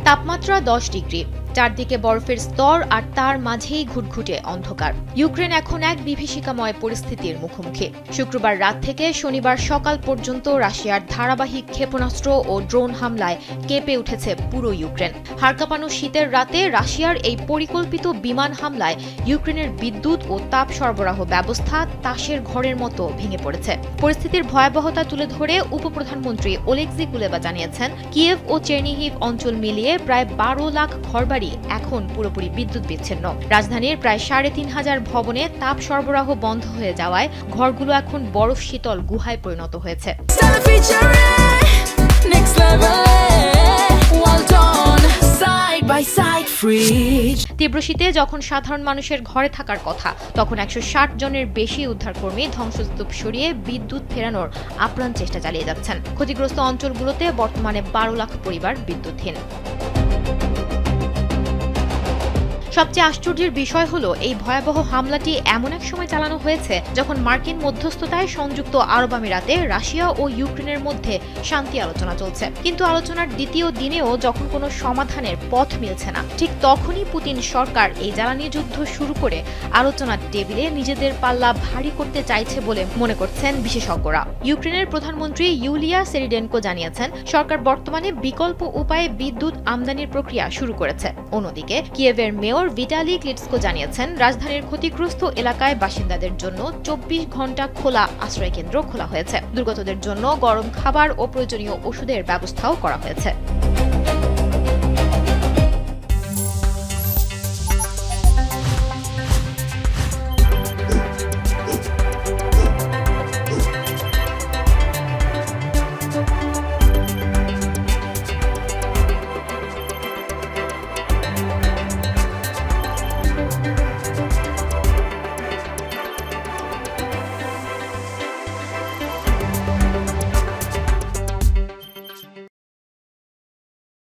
তাপমাত্রা 10 ডিগ্রি, চারদিকে বরফের স্তর আর তার মাঝেই ঘুটঘুটে অন্ধকার। ইউক্রেন এখন এক বিভীষিকাময় পরিস্থিতির মুখোমুখি। শুক্রবার রাত থেকে শনিবার সকাল পর্যন্ত রাশিয়ার ধারাবাহিক ক্ষেপণাস্ত্র ও ড্রোন হামলায় কেঁপে উঠেছে পুরো ইউক্রেন। হাড়কাঁপানো শীতের রাতে রাশিয়ার এই পরিকল্পিত বিমান হামলায় ইউক্রেনের বিদ্যুৎ ও তাপ সরবরাহ ব্যবস্থা তাসের ঘরের মতো ভেঙে পড়েছে। পরিস্থিতির ভয়াবহতা তুলে ধরে উপপ্রধানমন্ত্রী ওলেক্সি কুলেবা জানিয়েছেন, কিয়েভ ও চেরনিহিভ অঞ্চল মিলিয়ে প্রায় 12 লাখ ঘরবাড়ি এখন পুরোপুরি বিদ্যুৎ বিচ্ছিন্ন। রাজধানীর প্রায় 3,500 ভবনে তাপ সরবরাহ বন্ধ হয়ে যাওয়ায় ঘরগুলো এখন বরফ শীতল গুহায় পরিণত হয়েছে। তীব্র শীতে যখন সাধারণ মানুষের ঘরে থাকার কথা, তখন 160 জনের বেশি উদ্ধারকর্মী ধ্বংসস্তূপ সরিয়ে বিদ্যুৎ ফেরানোর আপ্রাণ চেষ্টা চালিয়ে যাচ্ছেন। ক্ষতিগ্রস্ত অঞ্চলগুলোতে বর্তমানে 12 লাখ পরিবার বিদ্যুৎহীন। সবচেয়ে আশ্চর্যের বিষয় হলো, এই ভয়াবহ হামলাটি এমন এক সময় চালানো হয়েছে যখন মার্কিন মধ্যস্থতায় সংযুক্ত আরব আমিরাতে রাশিয়া ও ইউক্রেনের মধ্যে শান্তি আলোচনা চলছে। কিন্তু আলোচনার দ্বিতীয় দিনেও যখন কোনো সমাধানের পথ মিলছে না, ঠিক তখনই পুতিন সরকার এই জ্বালানি যুদ্ধ শুরু করে আলোচনার টেবিলে নিজেদের পাল্লা ভারী করতে চাইছে বলে মনে করছেন বিশেষজ্ঞরা। ইউক্রেনের প্রধানমন্ত্রী ইউলিয়া সেরিডেনকো জানিয়েছেন, সরকার বর্তমানে বিকল্প উপায়ে বিদ্যুৎ আমদানির প্রক্রিয়া শুরু করেছে। অন্যদিকে কিয়েভের মেয়র ভিটালি ক্লিটসকো জানিয়েছেন, রাজধানীর ক্ষতিগ্রস্ত এলাকায় বাসিন্দাদের জন্য 24 ঘণ্টা খোলা আশ্রয়কেন্দ্র খোলা হয়েছে। দুর্গতদের জন্য গরম খাবার ও প্রয়োজনীয় ওষুধের ব্যবস্থাও করা হয়েছে।